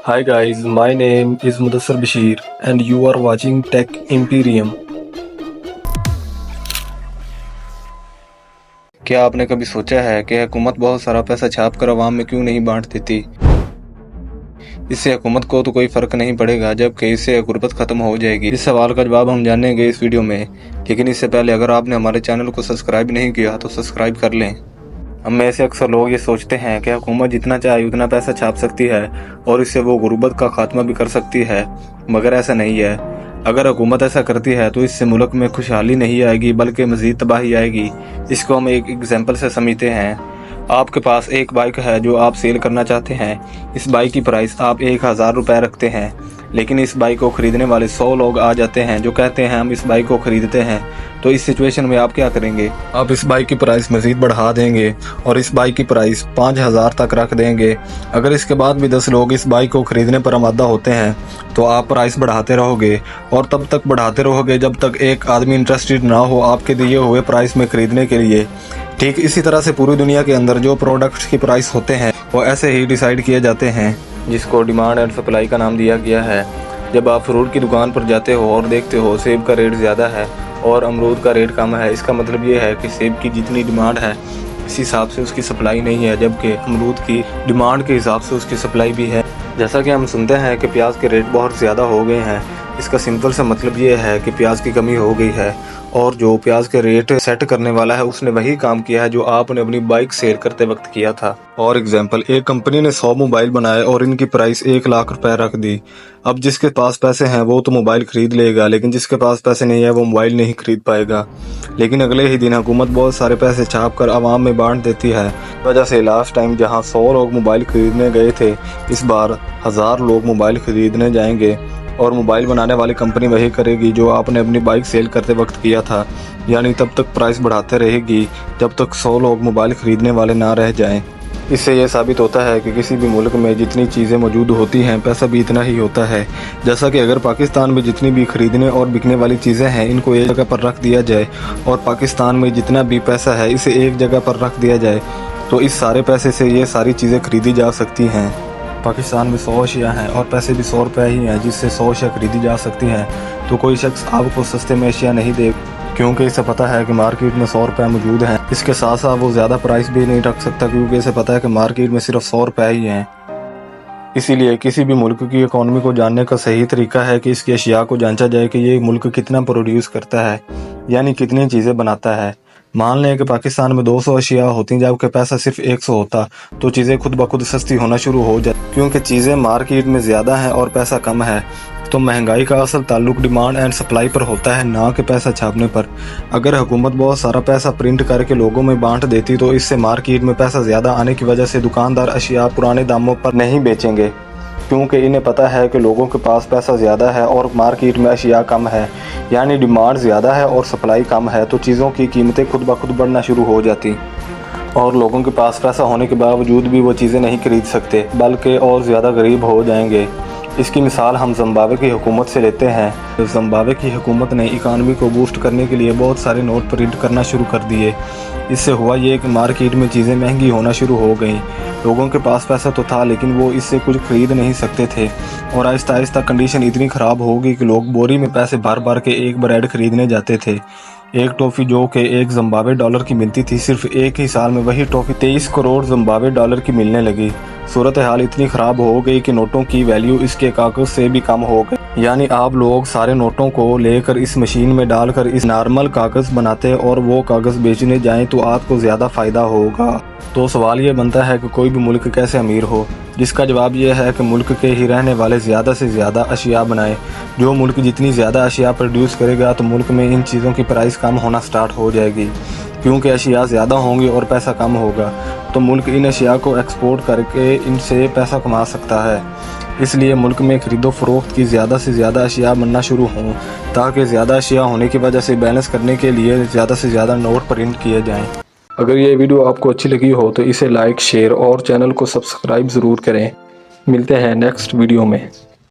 Hi guys, my name is Mudassar Bashir and you are watching Tech Imperium. क्या आपने कभी सोचा है कि हुकूमत बहुत सारा पैसा छाप कर आवाम में क्यों नहीं बांट देती? इससे हुकूमत को तो कोई फ़र्क नहीं पड़ेगा, जबकि इससे गुर्बत ख़त्म हो जाएगी। इस सवाल का जवाब हम जानेंगे इस वीडियो में, लेकिन इससे पहले अगर आपने हमारे चैनल को सब्सक्राइब नहीं किया तो सब्सक्राइब कर लें। हम में से अक्सर लोग ये सोचते हैं कि हुकूमत जितना चाहे उतना पैसा छाप सकती है और इससे वो गुर्बत का खात्मा भी कर सकती है, मगर ऐसा नहीं है। अगर हुकूमत ऐसा करती है तो इससे मुल्क में खुशहाली नहीं आएगी बल्कि मज़ीद तबाही आएगी। इसको हम एक एग्जांपल से समझते हैं। आपके पास एक बाइक है जो आप सेल करना चाहते हैं। इस बाइक की प्राइस आप 1000 रुपये रखते हैं, लेकिन इस बाइक को ख़रीदने वाले 100 लोग आ जाते हैं जो कहते हैं हम इस बाइक को ख़रीदते हैं। तो इस सिचुएशन में आप क्या करेंगे? आप इस बाइक की प्राइस मज़ीद बढ़ा देंगे और इस बाइक की प्राइस 5000 तक रख देंगे। अगर इसके बाद भी 10 लोग इस बाइक को ख़रीदने पर आमादा होते हैं तो आप प्राइस बढ़ाते रहोगे और तब तक बढ़ाते रहोगे जब तक एक आदमी इंटरेस्टेड ना हो आपके दिए हुए प्राइस में ख़रीदने के लिए। ठीक इसी तरह से पूरी दुनिया के अंदर जो प्रोडक्ट्स की प्राइस होते हैं वो ऐसे ही डिसाइड किए जाते हैं, जिसको डिमांड एंड सप्लाई का नाम दिया गया है। जब आप फ्रूट की दुकान पर जाते हो और देखते हो सेब का रेट ज़्यादा है और अमरूद का रेट कम है, इसका मतलब ये है कि सेब की जितनी डिमांड है इस हिसाब से उसकी सप्लाई नहीं है, जबकि अमरूद की डिमांड के हिसाब से उसकी सप्लाई भी है। जैसा कि हम सुनते हैं कि प्याज के रेट बहुत ज़्यादा हो गए हैं, इसका सिंपल सा मतलब ये है कि प्याज की कमी हो गई है और जो प्याज के रेट सेट करने वाला है उसने वही काम किया है जो आपने अपनी बाइक सेल करते वक्त किया था। और एग्जांपल, एक कंपनी ने 100 मोबाइल बनाए और इनकी प्राइस 1 लाख रुपए रख दी। अब जिसके पास पैसे हैं वो तो मोबाइल खरीद लेगा, लेकिन जिसके पास पैसे नहीं है वो मोबाइल नहीं खरीद पाएगा। लेकिन अगले ही दिन हुकूमत बहुत सारे पैसे छाप कर आवाम में बांट देती है। वजह से लास्ट टाइम जहां 100 लोग मोबाइल खरीदने गए थे, इस बार 1000 लोग मोबाइल खरीदने जाएंगे और मोबाइल बनाने वाली कंपनी वही करेगी जो आपने अपनी बाइक सेल करते वक्त किया था, यानी तब तक प्राइस बढ़ाते रहेगी जब तक 100 लोग मोबाइल खरीदने वाले ना रह जाएं। इससे यह साबित होता है कि किसी भी मुल्क में जितनी चीज़ें मौजूद होती हैं पैसा भी इतना ही होता है। जैसा कि अगर पाकिस्तान में जितनी भी खरीदने और बिकने वाली चीज़ें हैं इनको एक जगह पर रख दिया जाए और पाकिस्तान में जितना भी पैसा है इसे एक जगह पर रख दिया जाए तो इस सारे पैसे से ये सारी चीज़ें खरीदी जा सकती हैं। पाकिस्तान में 100 अशिया हैं और पैसे भी 100 रुपये ही हैं जिससे 100 अशिया खरीदी जा सकती हैं। तो कोई शख्स आपको सस्ते में अशिया नहीं दे, क्योंकि इसे पता है कि मार्केट में 100 रुपये मौजूद हैं। इसके साथ साथ वो ज़्यादा प्राइस भी नहीं रख सकता क्योंकि इसे पता है कि मार्केट में सिर्फ 100 रुपये ही हैं। इसीलिए किसी भी मुल्क की इकॉनमी को जानने का सही तरीका है कि इसकी अशिया को जांचा जाए कि ये मुल्क कितना प्रोड्यूस करता है, यानी कितनी चीज़ें बनाता है। मान लें कि पाकिस्तान में 200 अशिया होती जबकि पैसा सिर्फ 100 होता तो चीज़ें खुद ब खुद सस्ती होना शुरू हो जाती, क्योंकि चीज़ें मार्केट में ज़्यादा हैं और पैसा कम है। तो महंगाई का असल ताल्लुक डिमांड एंड सप्लाई पर होता है, ना कि पैसा छापने पर। अगर हुकूमत बहुत सारा पैसा प्रिंट करके लोगों में बांट देती तो इससे मार्केट में पैसा ज़्यादा आने की वजह से दुकानदार अशिया पुराने दामों पर नहीं बेचेंगे, क्योंकि इन्हें पता है कि लोगों के पास पैसा ज़्यादा है और मार्केट में अशिया कम है, यानी डिमांड ज़्यादा है और सप्लाई कम है, तो चीज़ों की कीमतें खुद ब खुद बढ़ना शुरू हो जाती और लोगों के पास पैसा होने के बावजूद भी वो चीज़ें नहीं खरीद सकते बल्कि और ज़्यादा गरीब हो जाएंगे। इसकी मिसाल हम ज़िम्बाब्वे की हुकूमत से लेते हैं। ज़िम्बाब्वे की हुकूमत ने इकानमी को बूस्ट करने के लिए बहुत सारे नोट प्रिंट करना शुरू कर दिए। इससे हुआ ये कि मार्केट में चीज़ें महंगी होना शुरू हो गईं। लोगों के पास पैसा तो था लेकिन वो इससे कुछ खरीद नहीं सकते थे और आहिस्ता आहिस्ता कंडीशन इतनी ख़राब हो गई कि लोग बोरी में पैसे भर भर के एक ब्रेड खरीदने जाते थे। एक टॉफ़ी जो कि $1 ज़िम्बाब्वे की मिलती थी, सिर्फ एक ही साल में वही टॉफ़ी 23 करोड़ ज़िम्बाब्वे की मिलने लगी। सूरत हाल इतनी ख़राब हो गई कि नोटों की वैल्यू इसके कागज़ से भी कम हो गई, यानी आप लोग सारे नोटों को लेकर इस मशीन में डालकर इस नॉर्मल कागज़ बनाते और वो कागज़ बेचने जाएं तो आपको ज़्यादा फ़ायदा होगा। तो सवाल ये बनता है कि कोई भी मुल्क कैसे अमीर हो, जिसका जवाब यह है कि मुल्क के ही रहने वाले ज़्यादा से ज़्यादा अशिया बनाए। जो मुल्क जितनी ज़्यादा अशिया प्रोड्यूस करेगा तो मुल्क में इन चीज़ों की प्राइस कम होना स्टार्ट हो जाएगी, क्योंकि अशिया ज़्यादा होंगी और पैसा कम होगा तो मुल्क इन अशिया को एक्सपोर्ट करके इनसे पैसा कमा सकता है। इसलिए मुल्क में खरीदो फरोख्त की ज़्यादा से ज़्यादा अशिया बनना शुरू हों, ताकि ज़्यादा अशिया होने की वजह से बैलेंस करने के लिए ज़्यादा से ज़्यादा नोट प्रिंट किए जाएँ। अगर ये वीडियो आपको अच्छी लगी हो तो इसे लाइक, शेयर और चैनल को सब्सक्राइब ज़रूर करें। मिलते हैं नेक्स्ट वीडियो में।